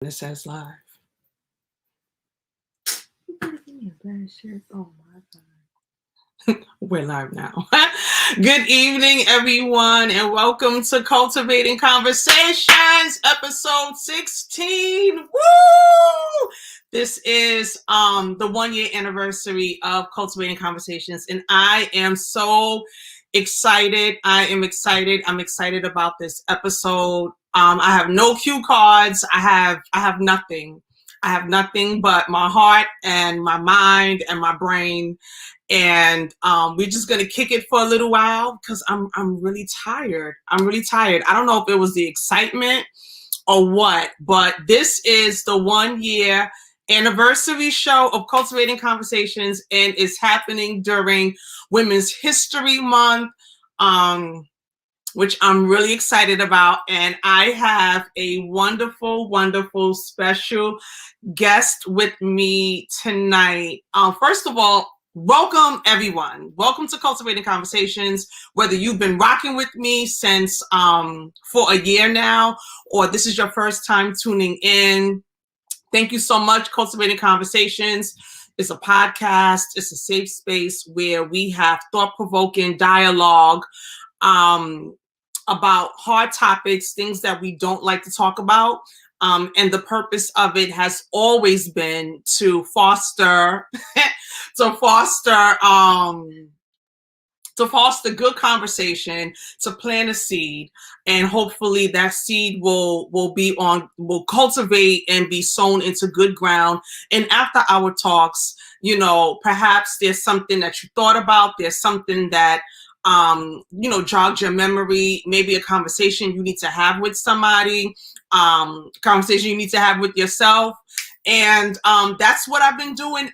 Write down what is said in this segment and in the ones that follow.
It says live. Oh my God. We're live now. Good evening, everyone, and welcome to Cultivating Conversations, episode 16. Woo! This is the 1 year anniversary of Cultivating Conversations, and I am so excited. I'm excited about this episode. I have no cue cards. I have nothing. I have nothing but my heart and my mind and my brain. And we're just gonna kick it for a little while because I'm really tired. I'm really tired. I don't know if it was the excitement or what, but this is the 1 year anniversary show of Cultivating Conversations, and it's happening during Women's History Month. Which I'm really excited about. And I have a wonderful, wonderful special guest with me tonight. First of all, welcome everyone. Welcome to Cultivating Conversations. Whether you've been rocking with me since for a year now, or this is your first time tuning in, thank you so much. Cultivating Conversations is a podcast. It's a safe space where we have thought-provoking dialogue about hard topics, things that we don't like to talk about. And the purpose of it has always been to foster, to foster good conversation, to plant a seed, and hopefully that seed will cultivate and be sown into good ground. And after our talks, perhaps there's something that you thought about, there's something that jogged your memory, maybe a conversation you need to have with somebody, conversation you need to have with yourself. And that's what I've been doing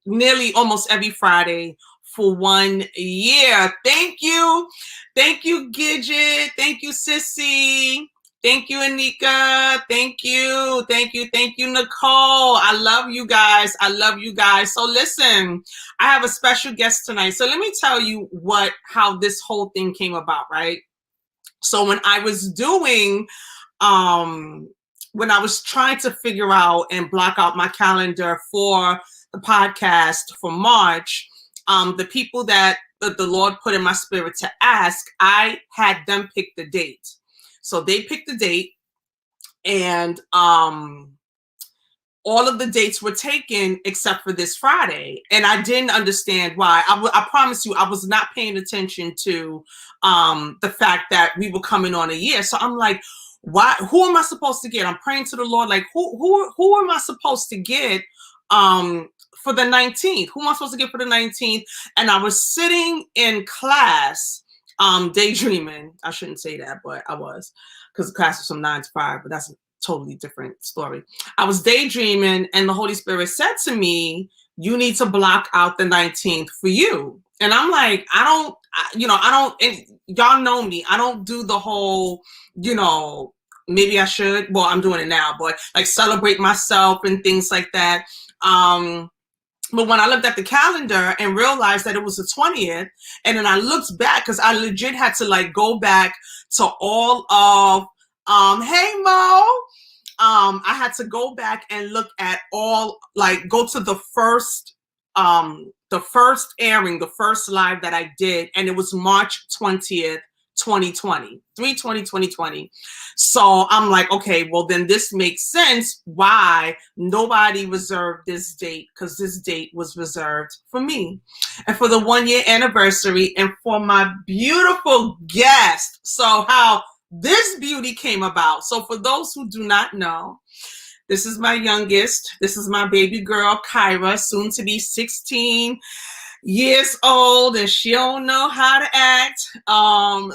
nearly almost every Friday for 1 year. Thank you, Gidget. Thank you, Sissy. Thank you, Anika. Thank you, Nicole. I love you guys. So listen, I have a special guest tonight. So let me tell you how this whole thing came about, right? So when I was trying to figure out and block out my calendar for the podcast for March, the people that the Lord put in my spirit to ask, I had them pick the date. So they picked the date, and all of the dates were taken except for this Friday. And I didn't understand why. I promise you, I was not paying attention to the fact that we were coming on a year. So I'm like, why? Who am I supposed to get? I'm praying to the Lord, like, who am I supposed to get for the 19th? Who am I supposed to get for the 19th? And I was sitting in class, daydreaming. I shouldn't say that, but I was, because the class was from 9 to 5, but that's a totally different story. I was daydreaming, and the Holy Spirit said to me, you need to block out the 19th for you. And I'm like, I don't, and y'all know me. I don't do the whole, maybe I should. Well, I'm doing it now, but like celebrate myself and things like that. But when I looked at the calendar and realized that it was the 20th, and then I looked back, because I legit had to like go back to all of, hey Mo, I had to go back and look at all, like go to the first airing, the first live that I did, and it was March 20th, 2020, 3/20/2020. So I'm like, okay, well then this makes sense why nobody reserved this date, because this date was reserved for me and for the 1 year anniversary and for my beautiful guest. So how this beauty came about. So for those who do not know, this is my youngest. This is my baby girl, Kyra, soon to be 16 years old, and she don't know how to act.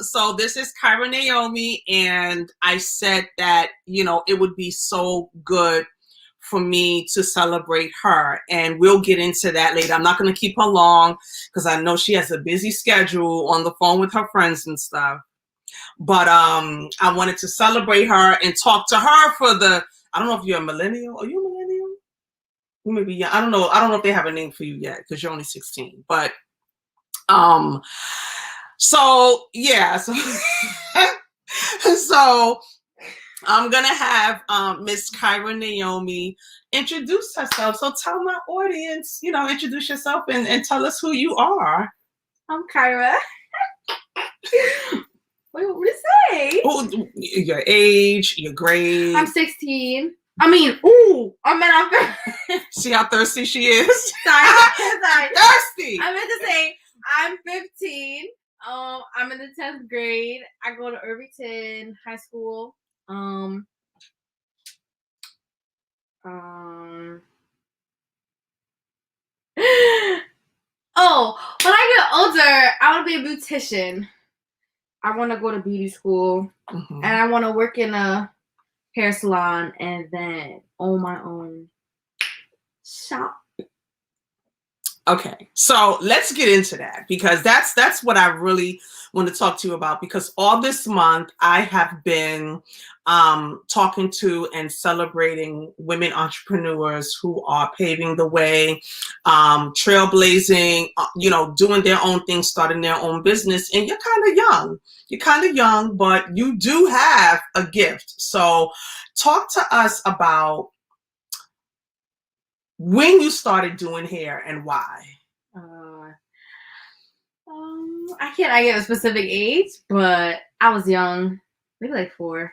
So this is Kyra Naomi, and I said that, it would be so good for me to celebrate her, and we'll get into that later. I'm not going to keep her long because I know she has a busy schedule on the phone with her friends and stuff. But I wanted to celebrate her and talk to her for I don't know if you're a millennial. Are you a millennial? Maybe, yeah. I don't know. I don't know if they have a name for you yet because you're only 16. But so yeah. So I'm gonna have Miss Kyra Naomi introduce herself. So tell my audience, introduce yourself and tell us who you are. I'm Kyra. What to say? Oh, your age, your grade. I'm 16. I'm See how thirsty she is? Sorry. Thirsty. I meant to say I'm 15. I'm in the 10th grade. I go to Irvington High School. Oh, when I get older, I want to be a beautician. I want to go to beauty school, and I want to work in a hair salon, and then own my own shop. Okay, so let's get into that, because that's what I really want to talk to you about, because all this month I have been talking to and celebrating women entrepreneurs who are paving the way, trailblazing, doing their own thing, starting their own business. And you're kind of young, but you do have a gift. So talk to us about when you started doing hair and why. I can't give a specific age, but I was young, maybe like 4,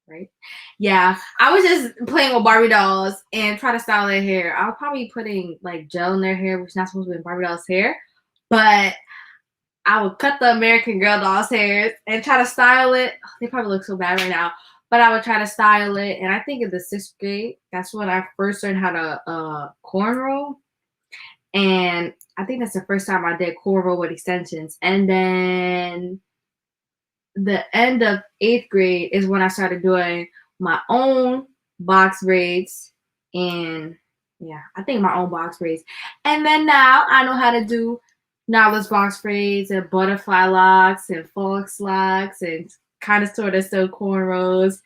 right? Yeah, I was just playing with Barbie dolls and try to style their hair. I was probably putting like gel in their hair, which is not supposed to be in Barbie dolls' hair, but I would cut the American Girl dolls' hair and try to style it. Oh, they probably look so bad right now, but I would try to style it. And I think in the 6th grade, that's when I first learned how to cornrow. And I think that's the first time I did cornrow with extensions. And then the end of 8th grade is when I started doing my own box braids. And yeah, I think my own box braids. And then now I know how to do knotless box braids and butterfly locks and false locks and kind of sort of still cornrows.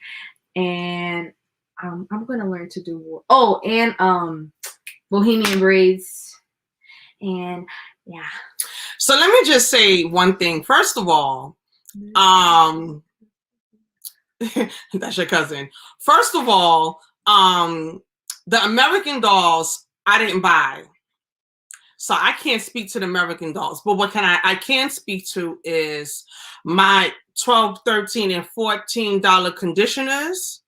And I'm going to learn to do more. Oh, and bohemian braids. And yeah. So let me just say one thing. First of all, that's your cousin. First of all, the American dolls I didn't buy. So I can't speak to the American dolls. But what I can speak to is my $12, $13, and $14 conditioners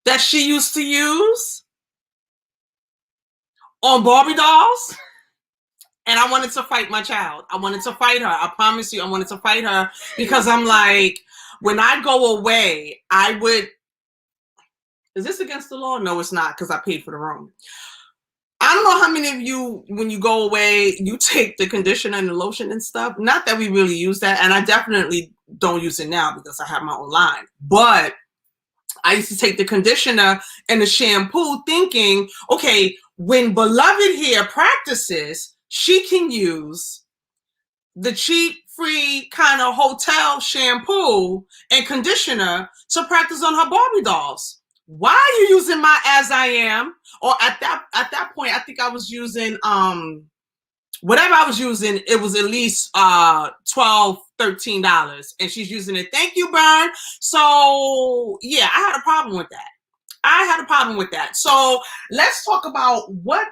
that she used to use on Barbie dolls. And I wanted to fight my child. I wanted to fight her. I promise you, I wanted to fight her, because I'm like, when I go away, I would. Is this against the law? No, it's not, because I paid for the room. I don't know how many of you, when you go away, you take the conditioner and the lotion and stuff. Not that we really use that. And I definitely don't use it now because I have my own line. But I used to take the conditioner and the shampoo thinking, okay, when beloved hair practices, she can use the cheap, free kind of hotel shampoo and conditioner to practice on her Barbie dolls. Why are you using my As I Am? Or at that point, I think I was using whatever I was using, it was at least $12, $13, and she's using it. Thank you, Burn. So yeah, I had a problem with that. So let's talk about what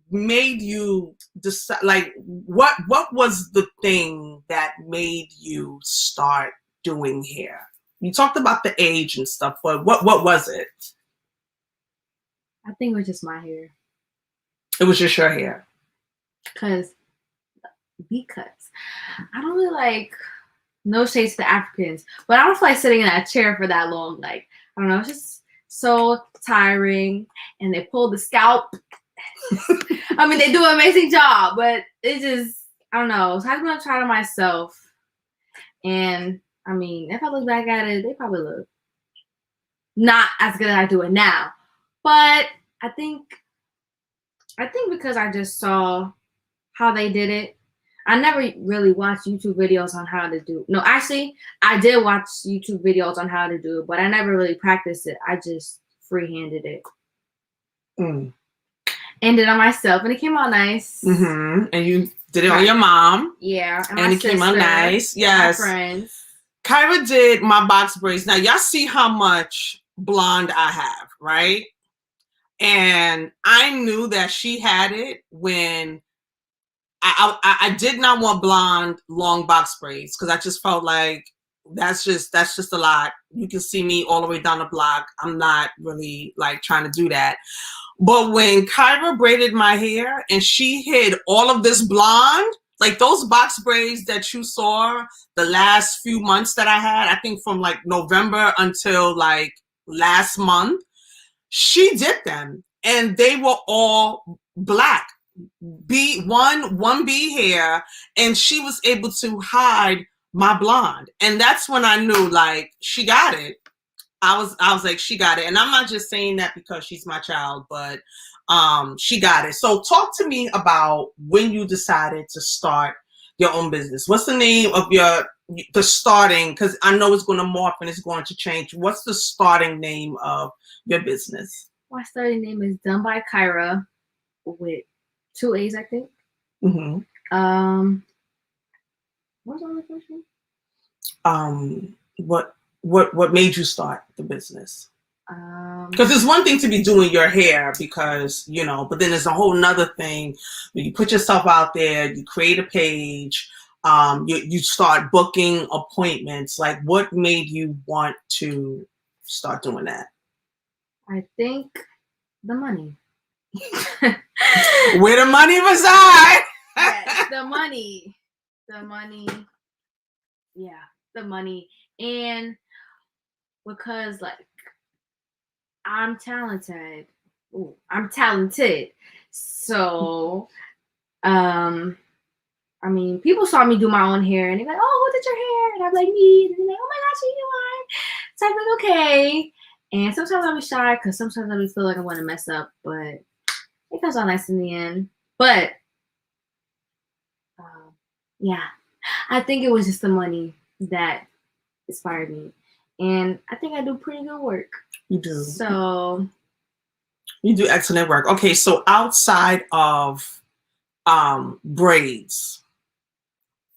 made you decide, like what was the thing that made you start doing hair? You talked about the age and stuff, but what was it? I think it was just my hair. It was just your hair. Because I don't really like, no shades to the Africans, but I don't feel like sitting in that chair for that long. Like, I don't know, it's just so tiring. And they pull the scalp. I mean, they do an amazing job, but it just, I don't know. So I'm going to try to myself. And I mean, if I look back at it, they probably look not as good as I do it now. But I think because I just saw how they did it. I never really watched YouTube videos on how to do. No, actually, I did watch YouTube videos on how to do it, but I never really practiced it. I just freehanded it. And did it on myself, and it came out nice. And you did it on your mom. Yeah. And it came out nice. Yes. My friends. Kyra did my box braids. Now, y'all see how much blonde I have, right? And I knew that she had it when I did not want blonde long box braids because I just felt like that's just a lot. You can see me all the way down the block. I'm not really like trying to do that. But when Kyra braided my hair and she hid all of this blonde, like those box braids that you saw the last few months that I had, I think from like November until like last month, she did them and they were all black. One B hair, and she was able to hide my blonde. And that's when I knew like she got it. I was like, she got it. And I'm not just saying that because she's my child, but she got it. So talk to me about when you decided to start your own business. What's the name of the starting, because I know it's going to morph and it's going to change. What's the starting name of your business? My starting name is Done by Kyra with 2 A's, I think. Mm-hmm. What was the other question? What made you start the business? Because it's one thing to be doing your hair because, you know, but then there's a whole nother thing when you put yourself out there, you create a page, you start booking appointments. Like, what made you want to start doing that? I think the money. Where the money reside? Yes, the money. Yeah, the money. And because like I'm talented. Ooh, I'm talented. So I mean, people saw me do my own hair and they're like, oh, who did your hair? And I'm like, me. And they're like, oh my gosh, you do mine. So I'm like, okay. And sometimes I'll be shy because sometimes I feel like I want to mess up, but it comes out nice in the end. But yeah, I think it was just the money that inspired me. And I think I do pretty good work. You do. So you do excellent work. Okay, so outside of braids,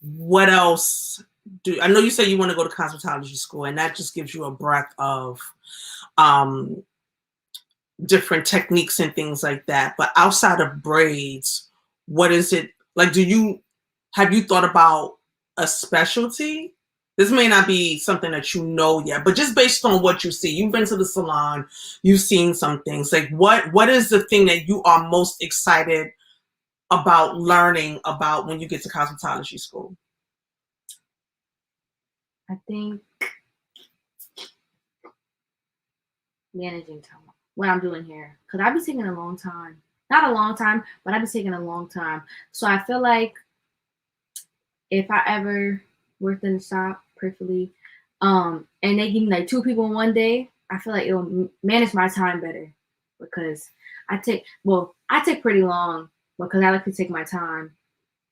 what else do I know you say you want to go to cosmetology school, and that just gives you a breadth of different techniques and things like that. But outside of braids, what is it like? Have you thought about a specialty? This may not be something that you know yet, but just based on what you see, you've been to the salon, you've seen some things. Like what is the thing that you are most excited about learning about when you get to cosmetology school? I think managing time, what I'm doing here, because I've been taking a long time. Not a long time, but I've been taking a long time. So I feel like if I ever worked in the shop perfectly, and they give me like 2 people in one day, I feel like it'll manage my time better because I take pretty long because I like to take my time,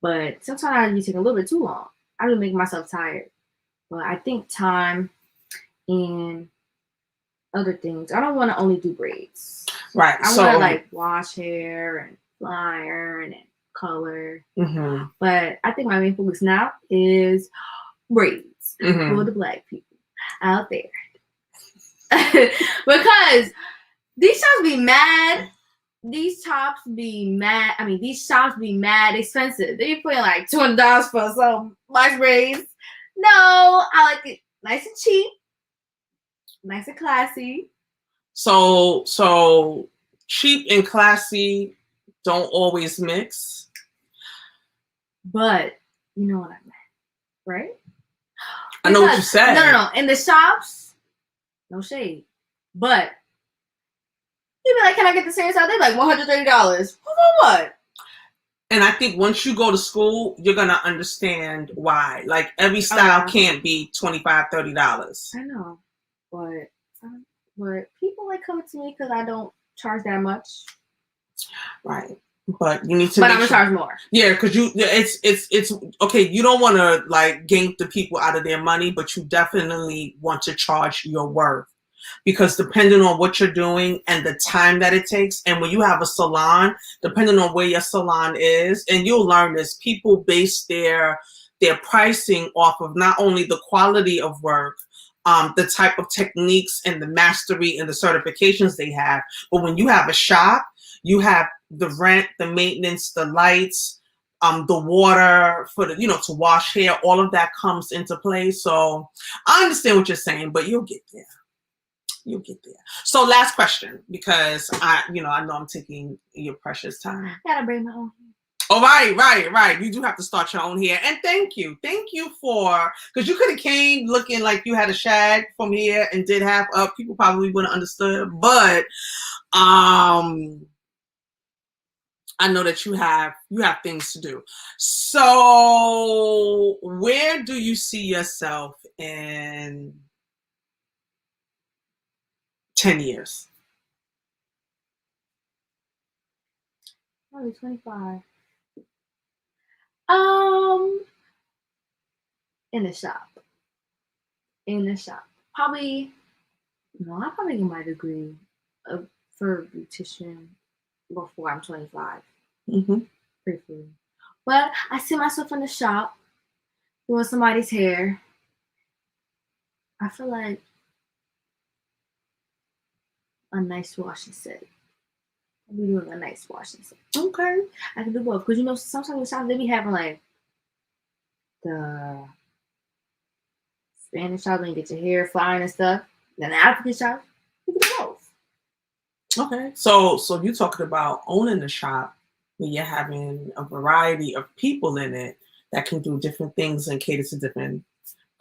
but sometimes I be taking a little bit too long. I would make myself tired. But I think time and other things. I don't want to only do braids. Right. I want to like wash hair and fly iron and color. Mm-hmm. But I think my main focus now is braids for the black people out there. Because these shops be mad. These shops be mad. I mean, these shops be mad expensive. They be putting like $200 for some wax braids. No, I like it nice and cheap, nice and classy. So cheap and classy don't always mix. But you know what I meant, right? I know what you said. No. In the shops, no shade. But you be like, can I get the same style? They're like $130. For what? And I think once you go to school, you're going to understand why. Like, every style can't be $25, $30. I know. But people like coming to me because I don't charge that much. Right. But you need to. But I'm gonna charge more. Yeah, because it's okay. You don't want to like gank the people out of their money, but you definitely want to charge your worth. Because depending on what you're doing and the time that it takes, and when you have a salon, depending on where your salon is, and you'll learn this, people base their pricing off of not only the quality of work, the type of techniques and the mastery and the certifications they have. But when you have a shop, you have the rent, the maintenance, the lights, the water for the, to wash hair, all of that comes into play. So I understand what you're saying, but you'll get there. You'll get there. So last question, because I know I'm taking your precious time. I gotta bring my own. Oh, right. You do have to start your own hair. And thank you for, because you could have came looking like you had a shag from here and did half up. People probably wouldn't have understood, but I know that you have things to do. So where do you see yourself in 10 years? Probably 25. In the shop. Probably, I probably get my degree for beautician before I'm 25. Briefly. But I see myself in the shop doing somebody's hair. I feel like a nice washing set. I'll be doing a nice washing set. Okay. I can do both. Because, sometimes in shops, they be having, like, the Spanish shop when you get your hair flying and stuff. Then the African shop, you can do both. Okay. So you're talking about owning the shop where you're having a variety of people in it that can do different things and cater to different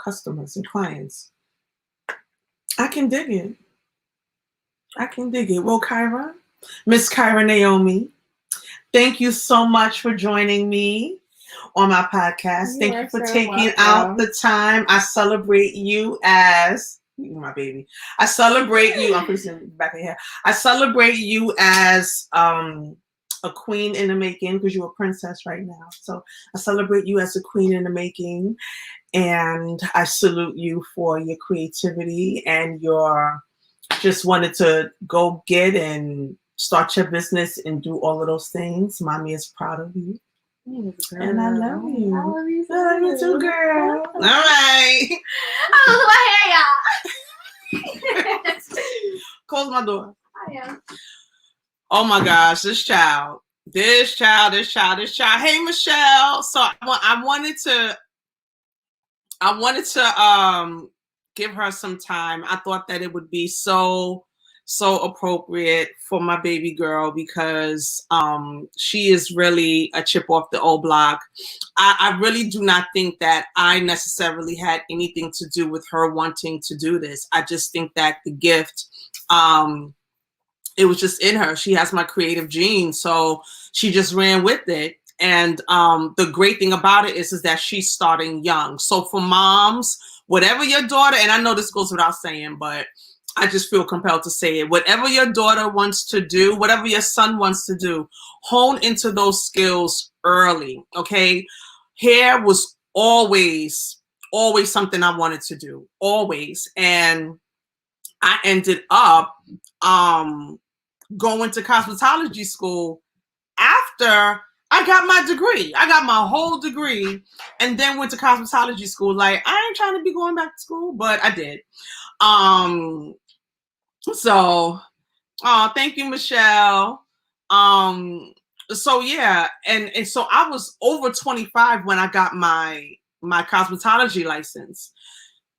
customers and clients. I can dig it. Well, Kyra, Miss Kyra Naomi, thank you so much for joining me on my podcast. Thank you for taking out the time. I celebrate you as my baby. I celebrate you. I'm putting back in here. I celebrate you as a queen in the making, because you're a princess right now. So I celebrate you as a queen in the making, and I salute you for your creativity and your just wanted to go get and start your business and do all of those things. Mommy is proud of you. And I love you. I love you, I love you too, girl. All right. I love my hair, y'all. Close my door. I am. Oh my gosh, this child. Hey, Michelle. So I wanted to give her some time. I thought that it would be so appropriate for my baby girl, because she is really a chip off the old block. I really do not think that I necessarily had anything to do with her wanting to do this. I just think that the gift, it was just in her. She has my creative gene, so she just ran with it. And the great thing about it is that she's starting young. So for moms, whatever your daughter, and I know this goes without saying, but I just feel compelled to say it. Whatever your daughter wants to do, whatever your son wants to do, hone into those skills early, okay? Hair was always something I wanted to do, always. And I ended up going to cosmetology school after I got my degree. I got my whole degree and then went to cosmetology school. Like, I ain't trying to be going back to school, but I did. So, thank you, Michelle. So yeah, and so I was over 25 when I got my cosmetology license.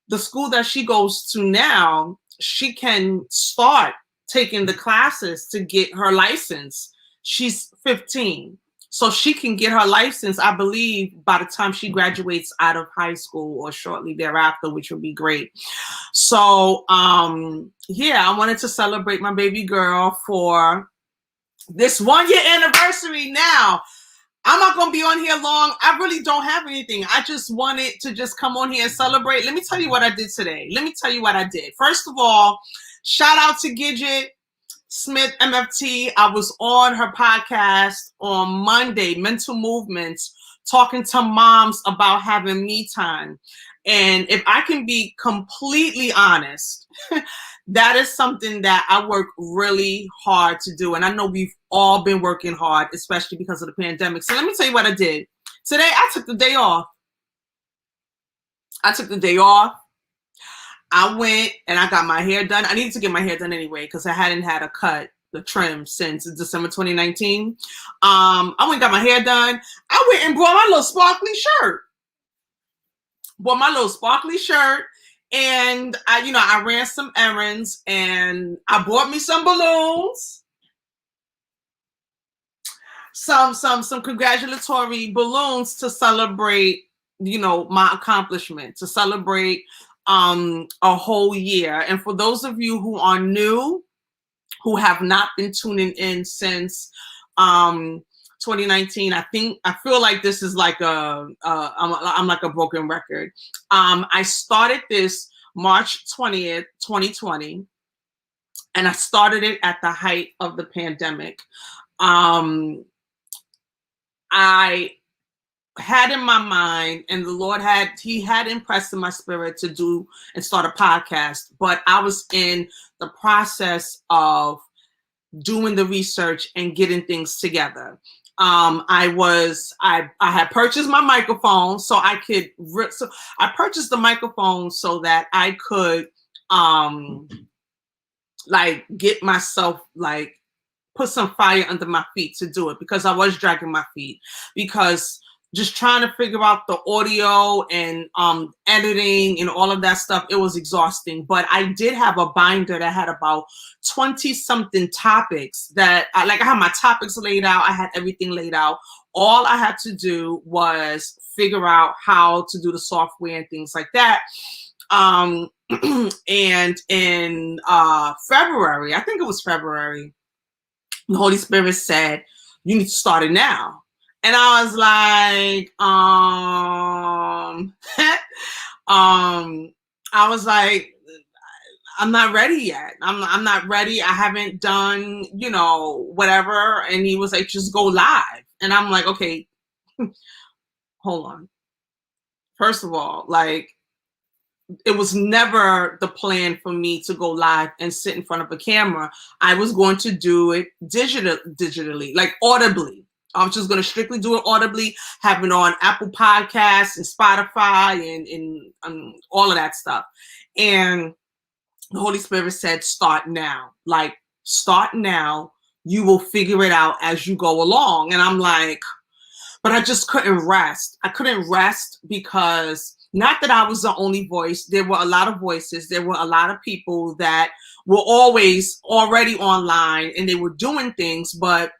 The school that she goes to now, she can start taking the classes to get her license. She's 15. So she can get her license, I believe, by the time she graduates out of high school or shortly thereafter, which would be great. So, yeah, I wanted to celebrate my baby girl for this 1 year anniversary. Now, I'm not going to be on here long. I really don't have anything. I just wanted to just come on here and celebrate. Let me tell you what I did today. First of all, shout out to Gidget Smith MFT. I was on her podcast on Monday, Mental Movements, talking to moms about having me time. And if I can be completely honest, that is something that I work really hard to do. And I know we've all been working hard, especially because of the pandemic. So let me tell you what I did. Today, I took the day off. I went and I got my hair done. I needed to get my hair done anyway because I hadn't had a cut, the trim, since December 2019. I went and got my hair done. I went and brought my little sparkly shirt. And I ran some errands and I bought me some balloons. Some congratulatory balloons to celebrate, my accomplishment, to celebrate a whole year. And for those of you who are new, who have not been tuning in since 2019, I feel like this is like I'm like a broken record. I started this March 20th, 2020, and I started it at the height of the pandemic. I had in my mind, and the Lord had impressed in my spirit to do and start a podcast, but I was in the process of doing the research and getting things together. I had purchased my microphone so I could, so I purchased the microphone so that I could, like get myself, like put some fire under my feet to do it, because I was dragging my feet, because just trying to figure out the audio and editing and all of that stuff, it was exhausting. But I did have a binder that had about 20 something topics that I had my topics laid out. I had everything laid out. All I had to do was figure out how to do the software and things like that. And in February, I think it was February, the Holy Spirit said, you need to start it now. And I was like, I was like, I'm not ready yet. I'm not ready. I haven't done, whatever. And he was like, just go live. And I'm like, okay, hold on. First of all, like, it was never the plan for me to go live and sit in front of a camera. I was going to do it digitally, like audibly. I was just going to strictly do it audibly, have it on Apple Podcasts and Spotify and all of that stuff. And the Holy Spirit said, start now. Like, start now. You will figure it out as you go along. And I'm like, but I just couldn't rest. I couldn't rest because not that I was the only voice. There were a lot of voices. There were a lot of people that were always already online and they were doing things, but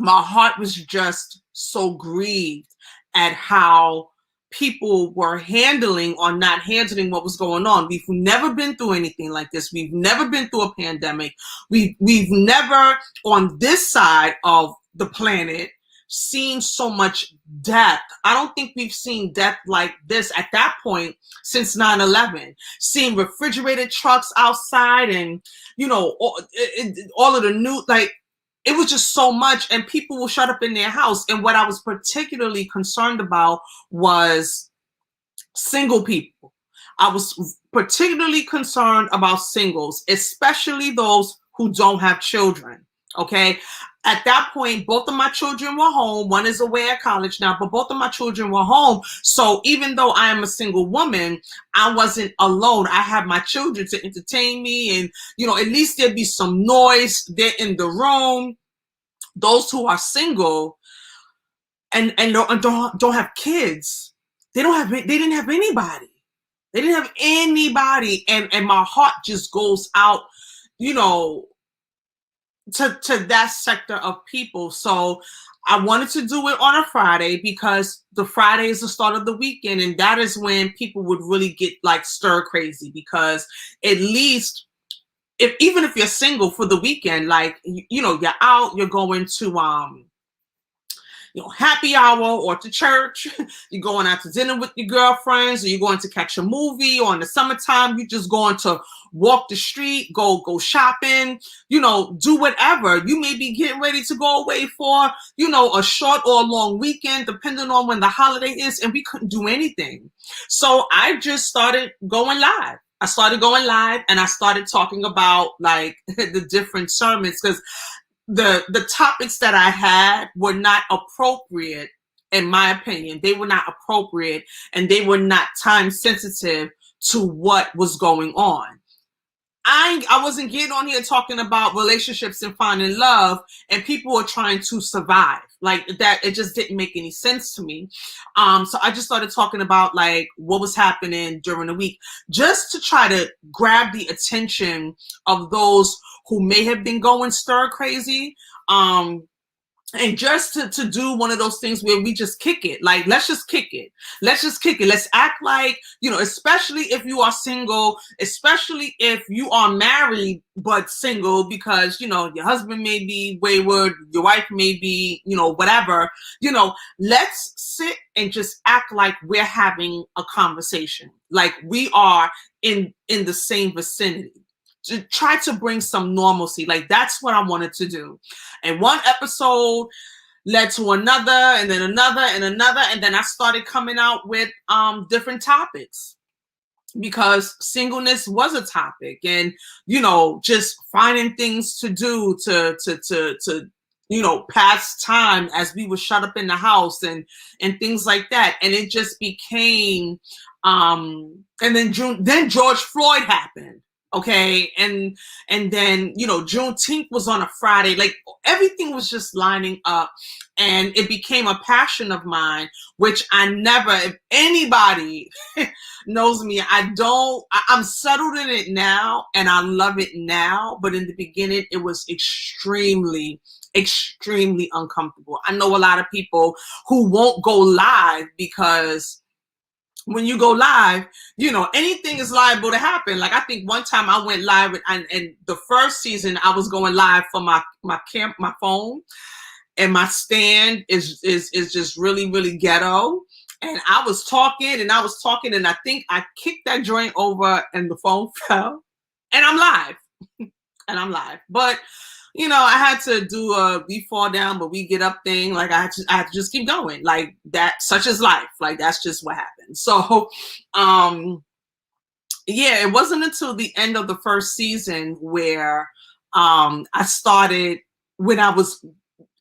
my heart was just so grieved at how people were handling or not handling what was going on. We've never been through anything like this. We've never been through a pandemic. We've never, on this side of the planet, seen so much death. I don't think we've seen death like this at that point since 9/11. Seeing refrigerated trucks outside and, all of the new, like, it was just so much, and people will shut up in their house. And what I was particularly concerned about was single people. I was particularly concerned about singles, especially those who don't have children. Okay. At that point, both of my children were home. One is away at college now, but both of my children were home. So even though I am a single woman, I wasn't alone. I had my children to entertain me, and, at least there'd be some noise. They're in the room. Those who are single and don't have kids, they didn't have anybody. They didn't have anybody. And my heart just goes out, to that sector of people. So I wanted to do it on a Friday because the Friday is the start of the weekend. And that is when people would really get like stir crazy, because at least even if you're single for the weekend, like, you're out, you're going to, happy hour or to church, you're going out to dinner with your girlfriends, or you're going to catch a movie, or in the summertime, you're just going to walk the street, go shopping, do whatever. You may be getting ready to go away for, a short or a long weekend, depending on when the holiday is, and we couldn't do anything. So I just started going live. I started going live and I started talking about like the different sermons, because the topics that I had were not appropriate, in my opinion. They were not appropriate and they were not time sensitive to what was going on. I wasn't getting on here talking about relationships and finding love, and people were trying to survive like that. It just didn't make any sense to me. So I just started talking about like what was happening during the week, just to try to grab the attention of those who may have been going stir crazy. And just to do one of those things where we just kick it. Like, let's just kick it. Let's just kick it. Let's act like, especially if you are single, especially if you are married but single, because, your husband may be wayward, your wife may be, whatever, let's sit and just act like we're having a conversation. Like we are in the same vicinity. To try to bring some normalcy. Like that's what I wanted to do. And one episode led to another, and then another, and another, and then I started coming out with different topics, because singleness was a topic, and just finding things to do to pass time as we were shut up in the house and things like that. And it just became and then George Floyd happened. Okay. And then, Juneteenth was on a Friday. Like everything was just lining up, and it became a passion of mine, which I never, if anybody knows me, I'm settled in it now and I love it now. But in the beginning, it was extremely uncomfortable. I know a lot of people who won't go live because when you go live, anything is liable to happen. Like I think one time I went live and the first season I was going live for my phone, and my stand is just really, really ghetto. And I was talking and I think I kicked that joint over and the phone fell, and I'm live. But I had to do a we fall down but we get up thing. Like I had to just keep going. Like that, such is life. Like that's just what happened. So yeah, it wasn't until the end of the first season where I started, when I was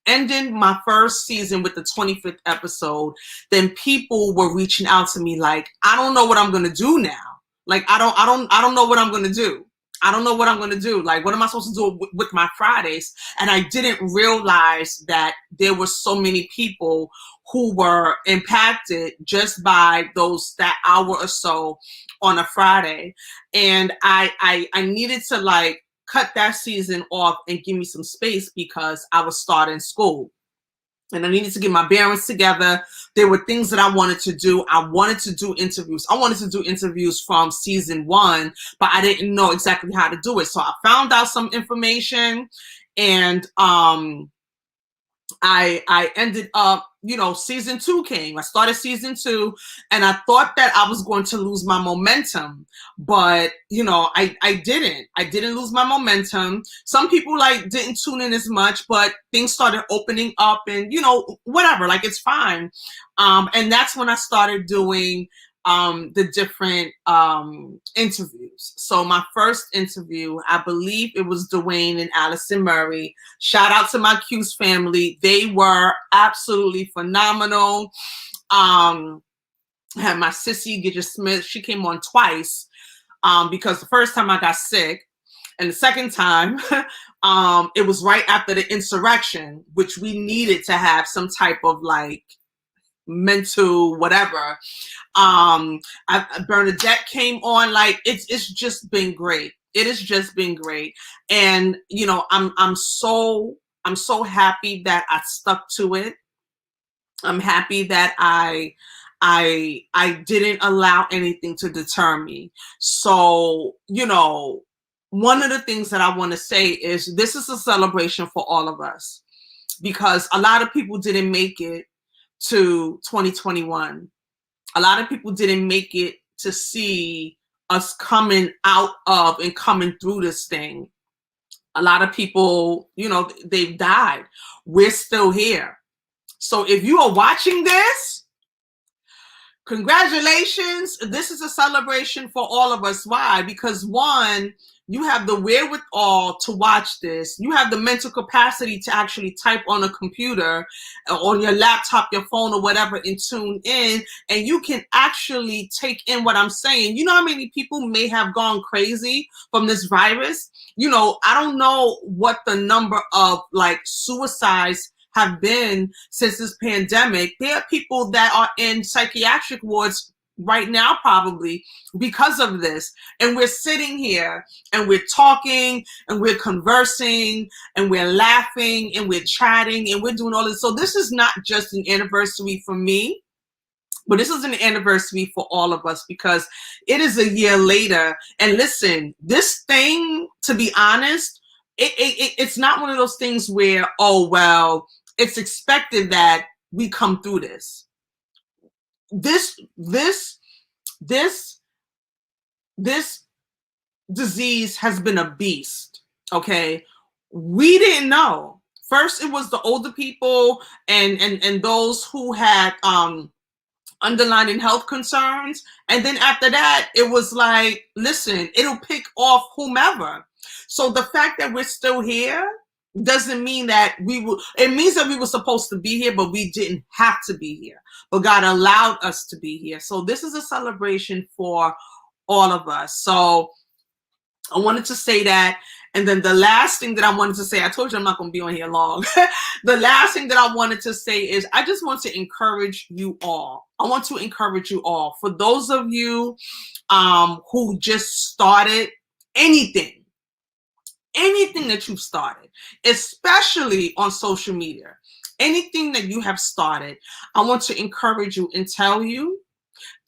ending my first season with the 25th episode, then people were reaching out to me like, I don't know what I'm gonna do now. Like I don't know what I'm gonna do. I don't know what I'm going to do. Like, what am I supposed to do with my Fridays? And I didn't realize that there were so many people who were impacted just by that hour or so on a Friday. And I needed to like cut that season off and give me some space, because I was starting school. And I needed to get my bearings together. There were things that I wanted to do. I wanted to do interviews. I wanted to do interviews from season 1, but I didn't know exactly how to do it. So I found out some information, and I ended up, season 2 came. I started season 2, and I thought that I was going to lose my momentum, but I didn't lose my momentum. Some people like didn't tune in as much, but things started opening up, and whatever, like it's fine. And that's when I started doing the different interviews. So my first interview, I believe it was Dwayne and Allison Murray. Shout out to my Q's family. They were absolutely phenomenal. I had my sissy, Gidget Smith. She came on twice because the first time I got sick, and the second time it was right after the insurrection, which we needed to have some type of like mental whatever. Bernadette came on. Like it's just been great. It has just been great. And I'm so happy that I stuck to it. I'm happy that I didn't allow anything to deter me. So one of the things that I want to say is this is a celebration for all of us, because a lot of people didn't make it to 2021. A lot of people didn't make it to see us coming out of and coming through this thing. A lot of people, they've died. We're still here. So if you are watching this, congratulations. This is a celebration for all of us. Why? Because one, You have the wherewithal to watch this. You have the mental capacity to actually type on a computer, on your laptop, your phone, or whatever, and tune in. And you can actually take in what I'm saying. You know how many people may have gone crazy from this virus? You know, I don't know what the number of like suicides have been since this pandemic. There are people that are in psychiatric wards right now, probably because of this. And we're sitting here and we're talking and we're conversing and we're laughing and we're chatting and we're doing all this. So this is not just an anniversary for me, but this is an anniversary for all of us, because it is a year later. And listen, this thing, to be honest, it's not one of those things where, oh, well, it's expected that we come through this. This disease has been a beast. Okay, we didn't know. First, it was the older people and those who had underlying health concerns, and then after that, it was like, listen, it'll pick off whomever. So the fact that we're still here doesn't mean that we will. It means that we were supposed to be here, but we didn't have to be here. But God allowed us to be here. So this is a celebration for all of us. So I wanted to say that. And then the last thing that I wanted to say, I told you I'm not going to be on here long. The last thing that I wanted to say is I just want to encourage you all. I want to encourage you all. For those of you who just started anything that you've started, especially on social media, anything that you have started, I want to encourage you and tell you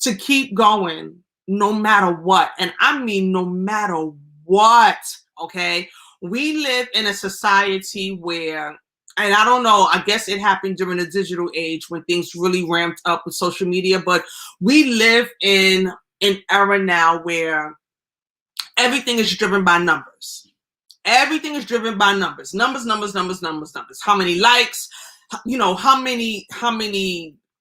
to keep going no matter what. And I mean, no matter what, okay? We live in a society where, and I don't know, I guess it happened during the digital age when things really ramped up with social media, but we live in an era now where everything is driven by numbers. Everything is driven by numbers. Numbers. How many likes, you know, how many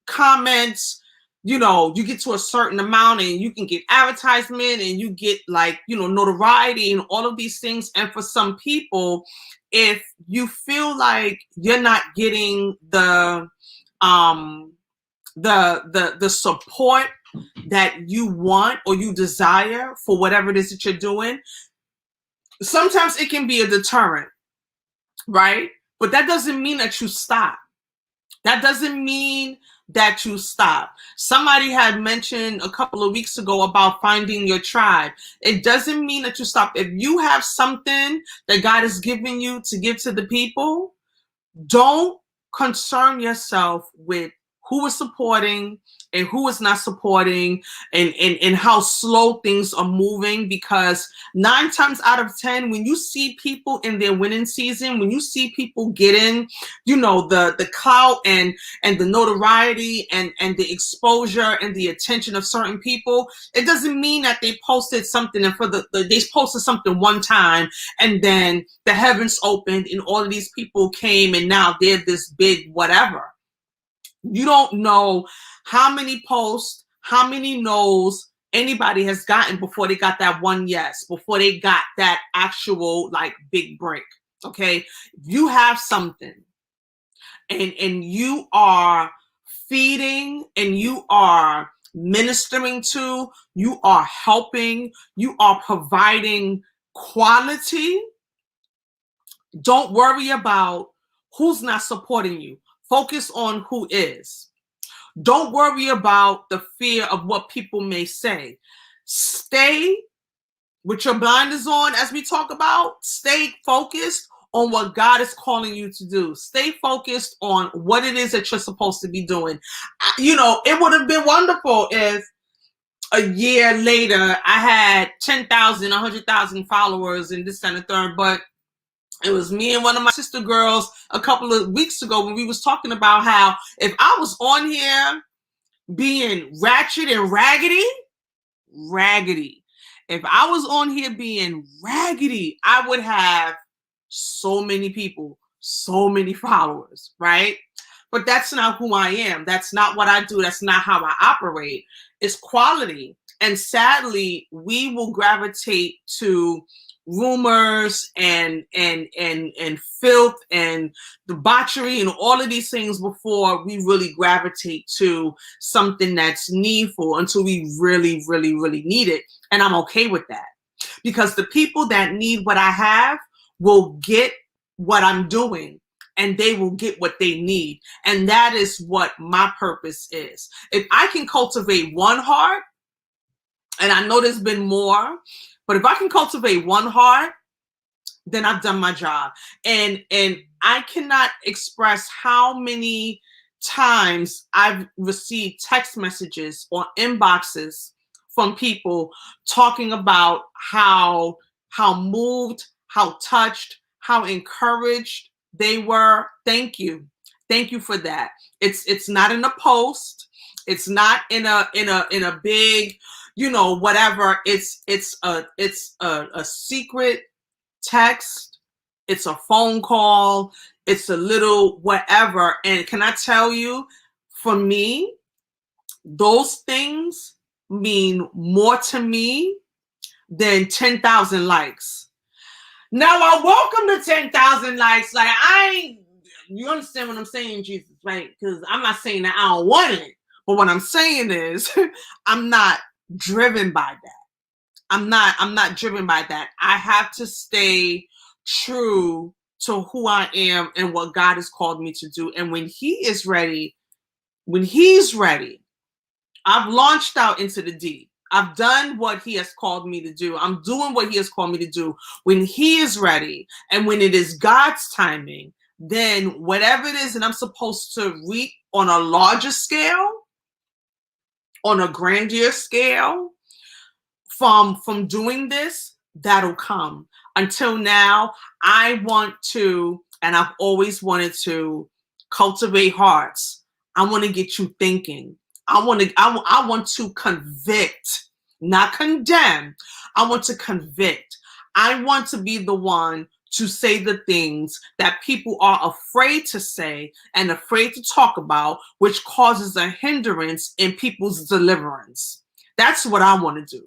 comments, you know, you get to a certain amount and you can get advertisement and you get, like, you know, notoriety and all of these things. And for some people, if you feel like you're not getting the support that you want or you desire for whatever it is that you're doing, sometimes it can be a deterrent, right? But that doesn't mean that you stop. That doesn't mean that you stop. Somebody had mentioned a couple of weeks ago about finding your tribe. It doesn't mean that you stop. If you have something that God has given you to give to the people, don't concern yourself with who is supporting and who is not supporting, and how slow things are moving, because 9 times out of 10, when you see people in their winning season, when you see people getting, you know, the clout and the notoriety and the exposure and the attention of certain people, it doesn't mean that they posted something and they posted something one time and then the heavens opened and all of these people came and now they're this big whatever. You don't know how many posts, how many no's anybody has gotten before they got that one yes, before they got that actual like big break. Okay, you have something and you are feeding and you are ministering to, you are helping, you are providing quality. Don't worry about who's not supporting you. Focus on who is. Don't worry about the fear of what people may say. Stay with your blinders on, as we talk about. Stay focused on what God is calling you to do. Stay focused on what it is that you're supposed to be doing. You know, it would have been wonderful if a year later I had 10,000, 100,000 followers and this and the third, but it was me and one of my sister girls a couple of weeks ago when we was talking about how if I was on here being ratchet and raggedy, if I was on here being raggedy, I would have so many people, so many followers, right? But that's not who I am. That's not what I do. That's not how I operate. It's quality. And sadly, we will gravitate to rumors and filth and debauchery and all of these things before we really gravitate to something that's needful until we really, really, really need it. And I'm okay with that, because the people that need what I have will get what I'm doing, and they will get what they need. And that is what my purpose is. If I can cultivate one heart, and I know there's been more, but if I can cultivate one heart, then I've done my job. And I cannot express how many times I've received text messages or inboxes from people talking about how moved, how touched, how encouraged they were. Thank you. Thank you for that. It's not in a post. It's not in a big, whatever. It's a secret text, it's a phone call, it's a little whatever. And can I tell you, for me, those things mean more to me than 10,000 likes. Now, I welcome the 10,000 likes. Like, you understand what I'm saying, Jesus, right? Because I'm not saying that I don't want it. But what I'm saying is, I'm not driven by that. I'm not driven by that. I have to stay true to who I am and what God has called me to do. And when He's ready, I've launched out into the deep. I've done what He has called me to do. I'm doing what He has called me to do. When He is ready, and when it is God's timing, then whatever it is that I'm supposed to reap on a larger scale, on a grandeur scale, from doing this, that'll come. Until now, I want to, and I've always wanted to, cultivate hearts. I want to get you thinking. I want to convict, not condemn. I want to convict. I want to be the one to say the things that people are afraid to say and afraid to talk about, which causes a hindrance in people's deliverance. That's what I want to do.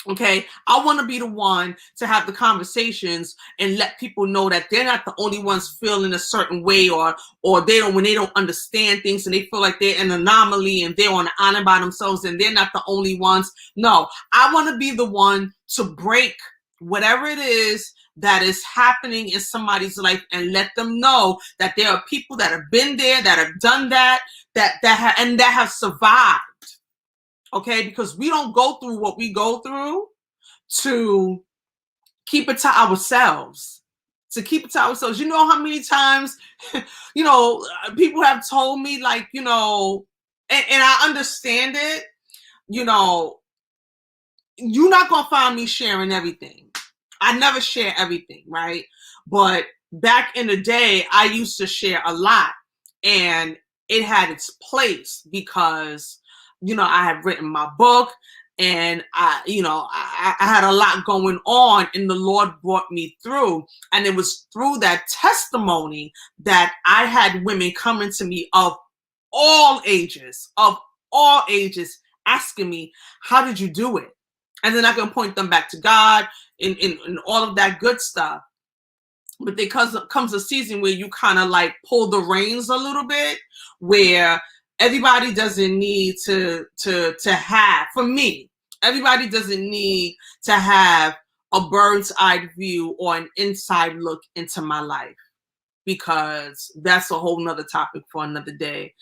Okay, I want to be the one to have the conversations and let people know that they're not the only ones feeling a certain way, or when they don't understand things and they feel like they're an anomaly and they're on an island by themselves and they're not the only ones. No, I want to be the one to break whatever it is that is happening in somebody's life and let them know that there are people that have been there, that have done that have survived. Okay, because we don't go through what we go through to keep it to ourselves. You know how many times, people have told me, like, and I understand it, you're not going to find me sharing everything. I never share everything, right? But back in the day, I used to share a lot, and it had its place because I had written my book, and I had a lot going on, and the Lord brought me through. And it was through that testimony that I had women coming to me of all ages, asking me, how did you do it? And then I can point them back to God and all of that good stuff. But there comes a season where you kind of like pull the reins a little bit, where everybody doesn't need to have, for me, everybody doesn't need to have a bird's eye view or an inside look into my life, because that's a whole nother topic for another day.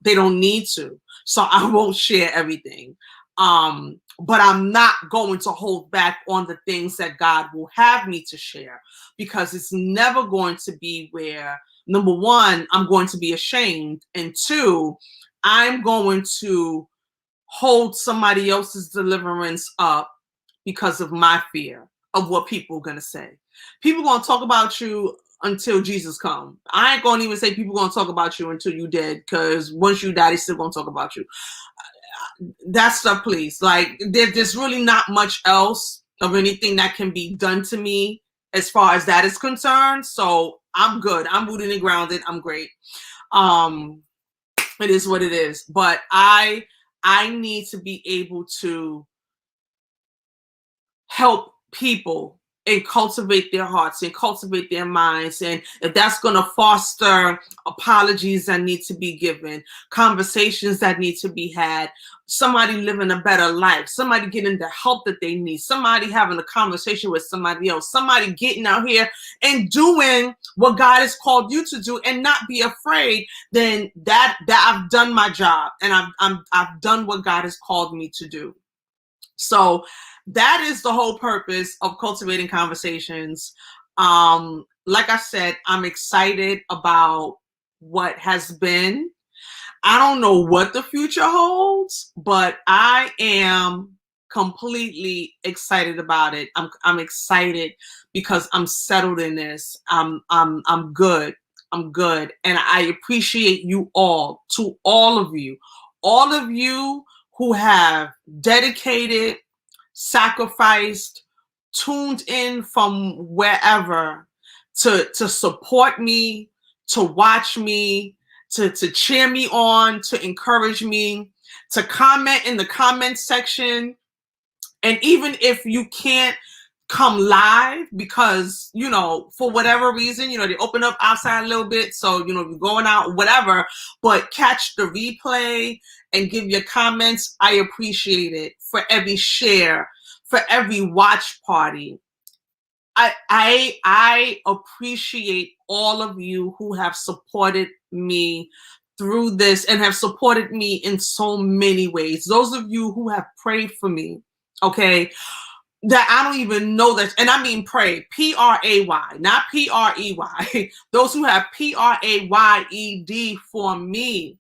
They don't need to. So I won't share everything. But I'm not going to hold back on the things that God will have me to share, because it's never going to be where, number one, I'm going to be ashamed, and two, I'm going to hold somebody else's deliverance up because of my fear of what people are going to say. People are going to talk about you until Jesus comes. I ain't going to even say people are going to talk about you until you dead, because once you die, they still going to talk about you. That stuff, please. Like, there's really not much else of anything that can be done to me as far as that is concerned. So I'm good. I'm rooted and grounded. I'm great. It is what it is. But I need to be able to help people and cultivate their hearts and cultivate their minds. And if that's going to foster apologies that need to be given, conversations that need to be had, somebody living a better life, somebody getting the help that they need, somebody having a conversation with somebody else, somebody getting out here and doing what God has called you to do and not be afraid, then that I've done my job and I've done what God has called me to do. So that is the whole purpose of Cultivating Conversations. Like I said, I'm excited about what has been. I don't know what the future holds, but I am completely excited about it. I'm excited because I'm settled in this. I'm good. I'm good. And I appreciate you all, to all of you who have dedicated, sacrificed, tuned in from wherever to support me, to watch me, to cheer me on, to encourage me, to comment in the comment section. And even if you can't come live because, for whatever reason, they open up outside a little bit. So, you're going out, whatever, but catch the replay and give your comments. I appreciate it. For every share, for every watch party. I appreciate all of you who have supported me through this and have supported me in so many ways. Those of you who have prayed for me, okay, that I don't even know that, and I mean pray, P-R-A-Y, not P-R-E-Y. Those who have P-R-A-Y-E-D for me,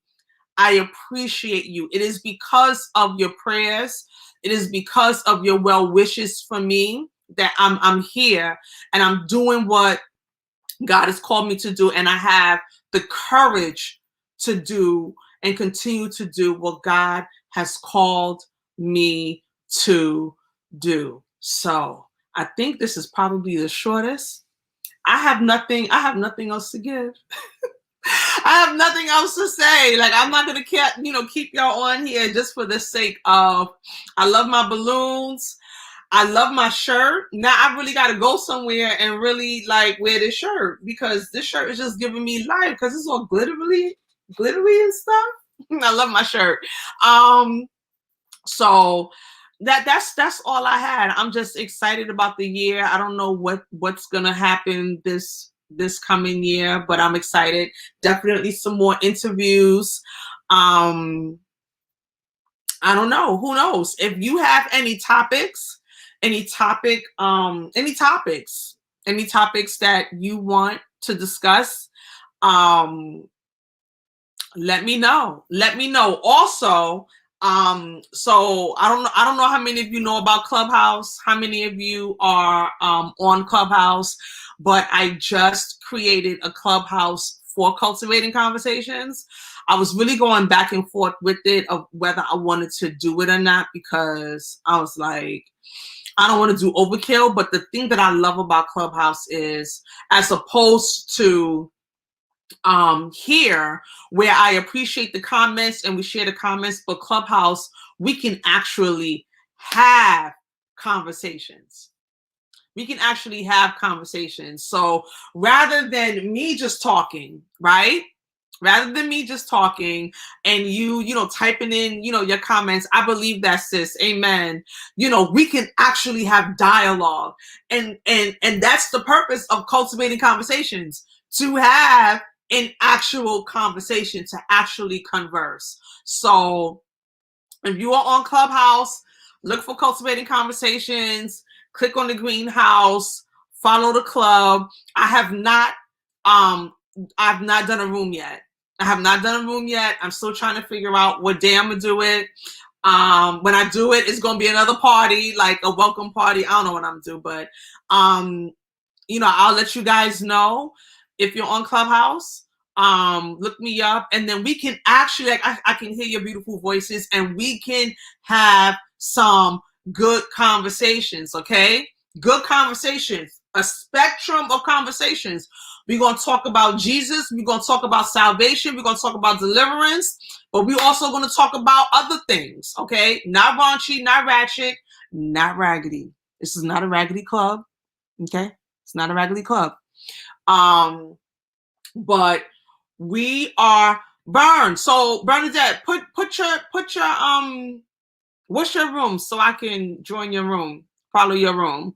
I appreciate you. It is because of your prayers. It is because of your well wishes for me that I'm here and I'm doing what God has called me to do. And I have the courage to do and continue to do what God has called me to do. So I think this is probably the shortest. I have nothing else to give. I have nothing else to say. Like, I'm not going to keep y'all on here just for the sake of, I love my balloons. I love my shirt. Now I really got to go somewhere and really wear this shirt because this shirt is just giving me life because it's all glittery and stuff. I love my shirt. So that's all I had. I'm just excited about the year. I don't know what's going to happen this coming year, but I'm excited. Definitely some more interviews. I don't know. Who knows? If you have any topics that you want to discuss, let me know. Also, so I don't know how many of you know about Clubhouse, how many of you are on Clubhouse, but I just created a Clubhouse for Cultivating Conversations. I was really going back and forth with it of whether I wanted to do it or not because I was like, I don't want to do overkill. But the thing that I love about Clubhouse is, as opposed to here, where I appreciate the comments and we share the comments, but Clubhouse, we can actually have conversations. So rather than me just talking, right? Rather than me just talking and you typing in, your comments, I believe that, sis, amen. We can actually have dialogue. And that's the purpose of Cultivating Conversations, to have an actual conversation, to actually converse. So if you are on Clubhouse, look for Cultivating Conversations, click on the greenhouse, follow the club. I've not done a room yet. I'm still trying to figure out what day I'm gonna do it. When I do it, it's gonna be another party, like a welcome party. I don't know what I'm gonna do, but I'll let you guys know. If you're on Clubhouse, look me up, and then we can actually, I can hear your beautiful voices, and we can have some good conversations, okay? Good conversations, a spectrum of conversations. We're going to talk about Jesus. We're going to talk about salvation. We're going to talk about deliverance, but we're also going to talk about other things, okay? Not raunchy, not ratchet, not raggedy. This is not a raggedy club. Okay, it's not a raggedy club. But we are burned. So Bernadette, put your what's your room so I can join your room, follow your room.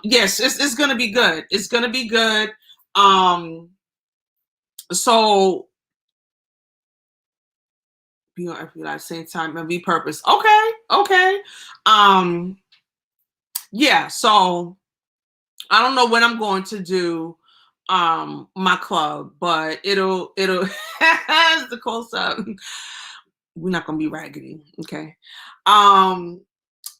Yes, it's gonna be good. It's gonna be good. So be on every live same time and be purpose. Okay. Yeah, so I don't know when I'm going to do my club, but it'll as the close up. We're not gonna be raggedy, okay?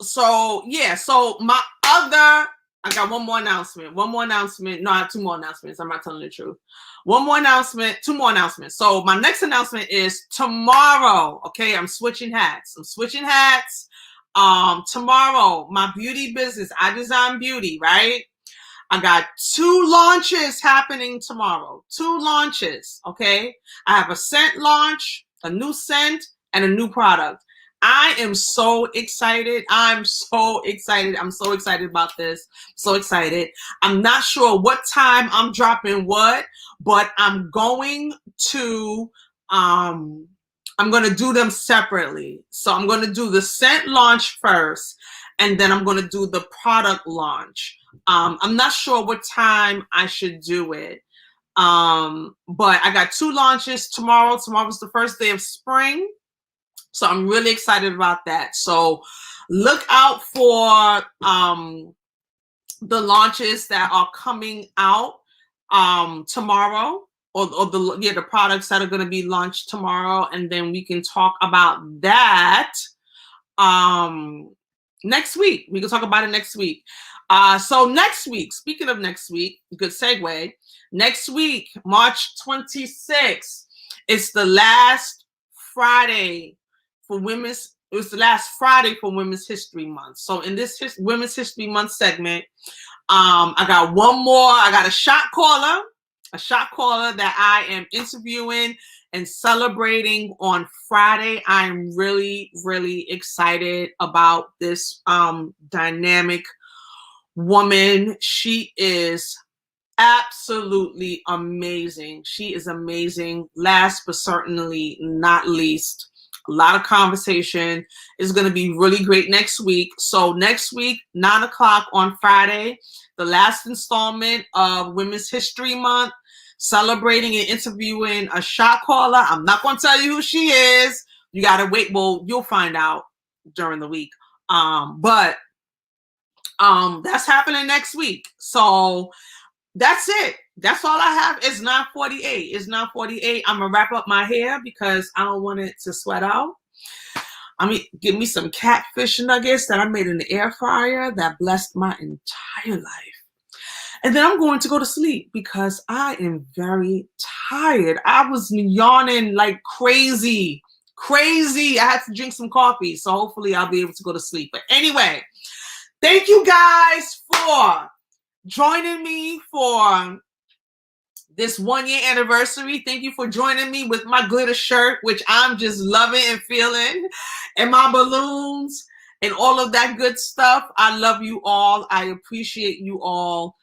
So yeah, so I got one more announcement. No, I have two more announcements. I'm not telling the truth. One more announcement, two more announcements. So my next announcement is tomorrow. Okay, I'm switching hats. Tomorrow, my beauty business, I Design Beauty, right? I got 2 launches happening tomorrow. 2 launches, okay? I have a scent launch, a new scent, and a new product. I am so excited. I'm so excited about this. So excited. I'm not sure what time I'm dropping what, but I'm going to do them separately. So I'm going to do the scent launch first, and then I'm going to do the product launch. I'm not sure what time I should do it. But I got 2 launches tomorrow. Tomorrow's the first day of spring. So I'm really excited about that. So look out for the launches that are coming out tomorrow, or the products that are going to be launched tomorrow, and then we can talk about that next week. We can talk about it next week. So next week, speaking of next week, good segue. Next week, March 26th, it's the last Friday for Women's. It was the last Friday for Women's History Month. So in this Women's History Month segment, I got one more. I got a shot caller that I am interviewing and celebrating on Friday. I'm really, really excited about this dynamic woman. She is absolutely amazing. She is amazing. Last but certainly not least, a lot of conversation is going to be really great next week. So next week, 9 o'clock on Friday, the last installment of Women's History Month, celebrating and interviewing a shot caller. I'm not going to tell you who she is. You got to wait. Well, you'll find out during the week. But that's happening next week. So that's it. That's all I have. It's 9:48. It's 9:48. I'm going to wrap up my hair because I don't want it to sweat out. I mean, give me some catfish nuggets that I made in the air fryer that blessed my entire life. And then I'm going to go to sleep because I am very tired. I was yawning like crazy. I had to drink some coffee. So hopefully I'll be able to go to sleep. But anyway, thank you guys for joining me for this 1-year anniversary. Thank you for joining me with my glitter shirt, which I'm just loving and feeling, and my balloons and all of that good stuff. I love you all. I appreciate you all.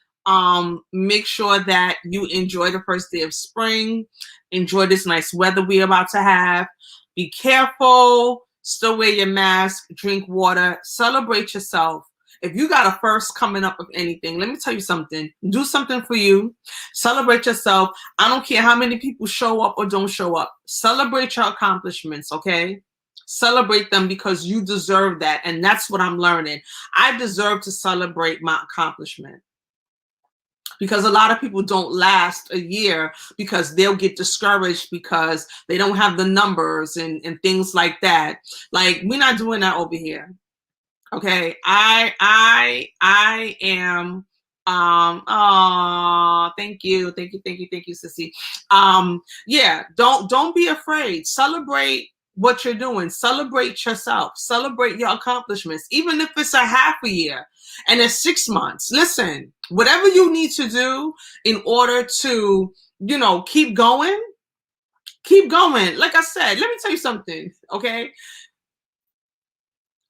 Make sure that you enjoy the first day of spring. Enjoy this nice weather we're about to have. Be careful. Still wear your mask. Drink water. Celebrate yourself. If you got a first coming up of anything, let me tell you something. Do something for you. Celebrate yourself. I don't care how many people show up or don't show up. Celebrate your accomplishments, okay? Celebrate them because you deserve that. And that's what I'm learning. I deserve to celebrate my accomplishment. Because a lot of people don't last a year because they'll get discouraged because they don't have the numbers and things like that. Like, we're not doing that over here. Okay, I am thank you, sissy. Yeah, don't be afraid. Celebrate what you're doing. Celebrate yourself. Celebrate your accomplishments, even if it's a half a year and it's 6 months. Listen, whatever you need to do in order to, keep going. Like I said, let me tell you something, okay?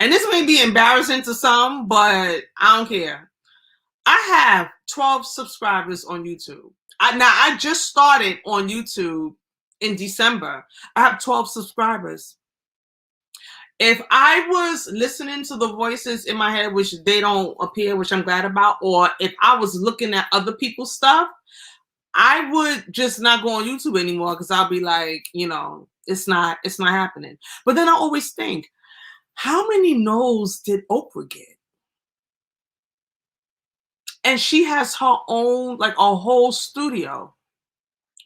And this may be embarrassing to some, but I don't care. I have 12 subscribers on YouTube. I just started on YouTube in December. I have 12 subscribers. If I was listening to the voices in my head, which they don't appear, which I'm glad about, or if I was looking at other people's stuff, I would just not go on YouTube anymore because I'll be like, it's not happening. But then I always think, how many no's did Oprah get? And she has her own, like a whole studio,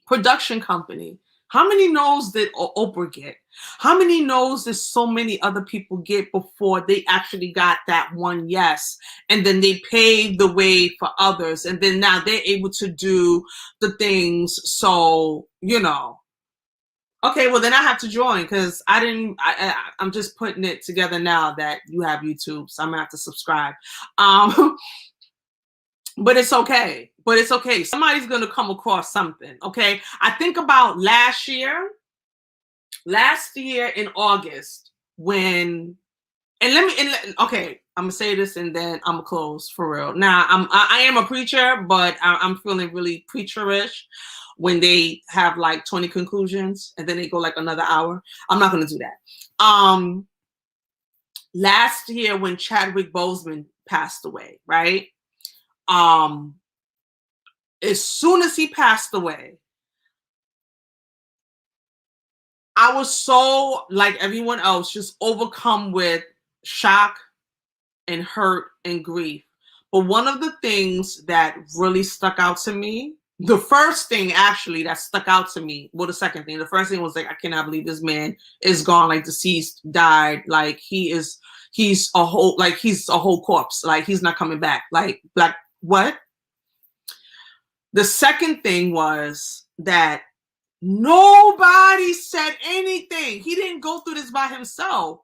production company. How many no's did Oprah get? How many no's did so many other people get before they actually got that one yes? And then they paved the way for others. And then now they're able to do the things. So, okay, well then I have to join because I'm just putting it together now that you have YouTube. So I'm gonna have to subscribe. But it's okay. Somebody's going to come across something. Okay. I think about last year in August I'm going to say this and then I'm going to close for real. Now I am a preacher, but I'm feeling really preacherish when they have like 20 conclusions and then they go like another hour. I'm not going to do that. Last year when Chadwick Boseman passed away, right? As soon as he passed away, I was so, like everyone else, just overcome with shock and hurt and grief. But one of the things that really stuck out to me, the first thing actually that stuck out to me, well, the second thing, the first thing was like, I cannot believe this man is gone, like deceased, died, like he's a whole corpse, like he's not coming back, like what? The second thing was that nobody said anything. He didn't go through this by himself,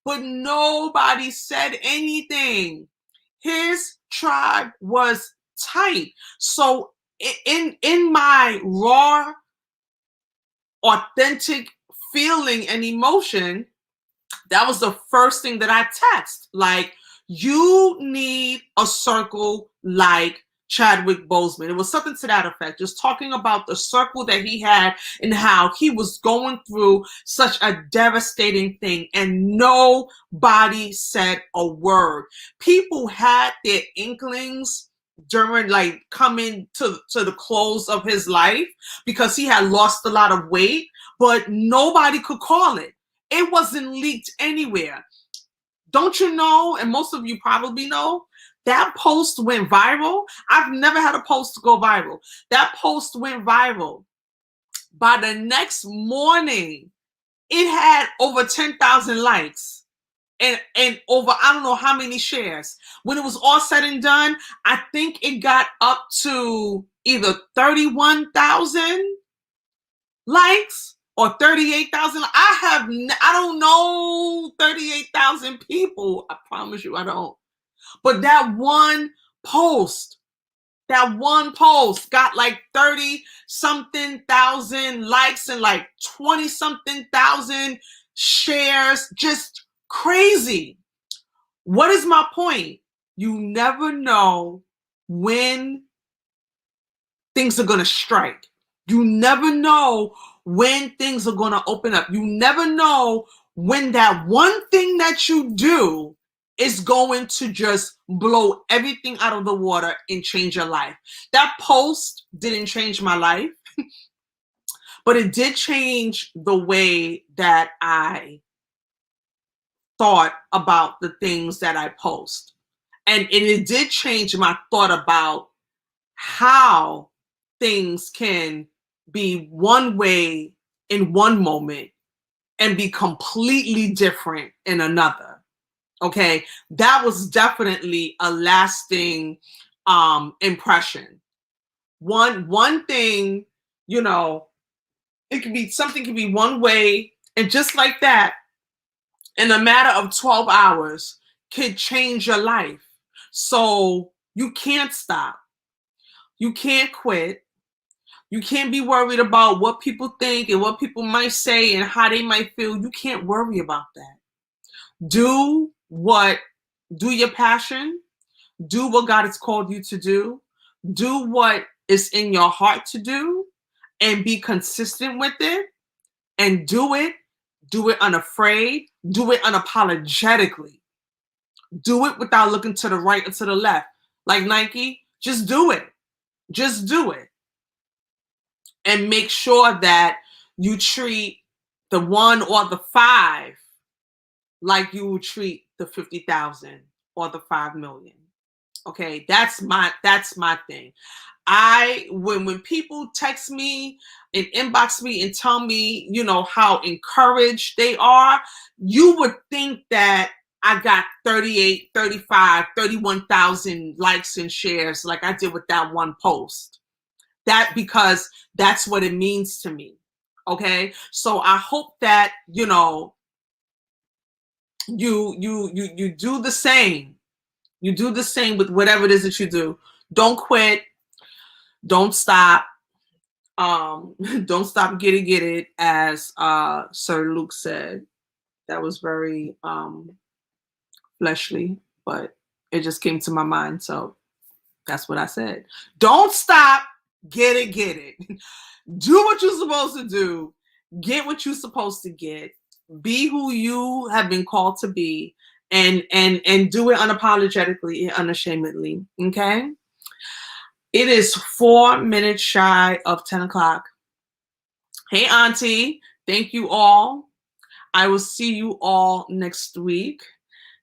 but nobody said anything. His tribe was tight. So in my raw, authentic feeling and emotion, that was the first thing that I text. Like, you need a circle like Chadwick Boseman. It was something to that effect, just talking about the circle that he had and how he was going through such a devastating thing and nobody said a word. People had their inklings during like coming to the close of his life because he had lost a lot of weight, but nobody could call it. It wasn't leaked anywhere. Don't you know, and most of you probably know, that post went viral. I've never had a post go viral. That post went viral. By the next morning, it had over 10,000 likes and over I don't know how many shares. When it was all said and done, I think it got up to either 31,000 likes or 38,000. I don't know 38,000 people. I promise you I don't. But that one post got like 30 something thousand likes and like 20 something thousand shares. Just crazy. What is my point? You never know when things are going to strike. You never know when things are going to open up. You never know when that one thing that you do is going to just blow everything out of the water and change your life. That post didn't change my life, but it did change the way that I thought about the things that I post. And it did change my thought about how things can be one way in one moment and be completely different in another. Okay, that was definitely a lasting impression. One thing, something can be one way, and just like that, in a matter of 12 hours, could change your life. So you can't stop. You can't quit. You can't be worried about what people think and what people might say and how they might feel. You can't worry about that. Do do your passion, do what God has called you to do what is in your heart to do, and be consistent with it, and do it unafraid, do it unapologetically, do it without looking to the right or to the left. Like Nike, just do it. Just do it. And make sure that you treat the 1 or the 5 like you would treat the 50,000 or the 5 million. Okay, that's my thing. When people text me and inbox me and tell me, how encouraged they are, you would think that I got 38, 35, 31,000 likes and shares like I did with that one post. Because that's what it means to me. Okay, so I hope that you do the same. You do the same with whatever it is that you do. Don't quit. Don't stop. Don't stop. Get it. As Sir Luke said, that was very fleshly, but it just came to my mind, so that's what I said. Don't stop. Get it. Do what you're supposed to do. Get what you're supposed to get. Be who you have been called to be, and do it unapologetically and unashamedly. Okay. It is 4 minutes shy of 10 o'clock. Hey, Auntie. Thank you all. I will see you all next week.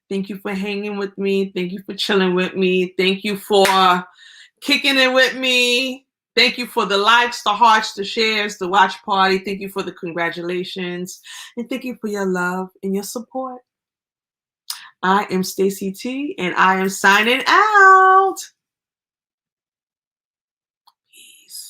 Thank you for hanging with me. Thank you for chilling with me. Thank you for kicking it with me. Thank you for the likes, the hearts, the shares, the watch party. Thank you for the congratulations. And thank you for your love and your support. I am Stacey T, and I am signing out.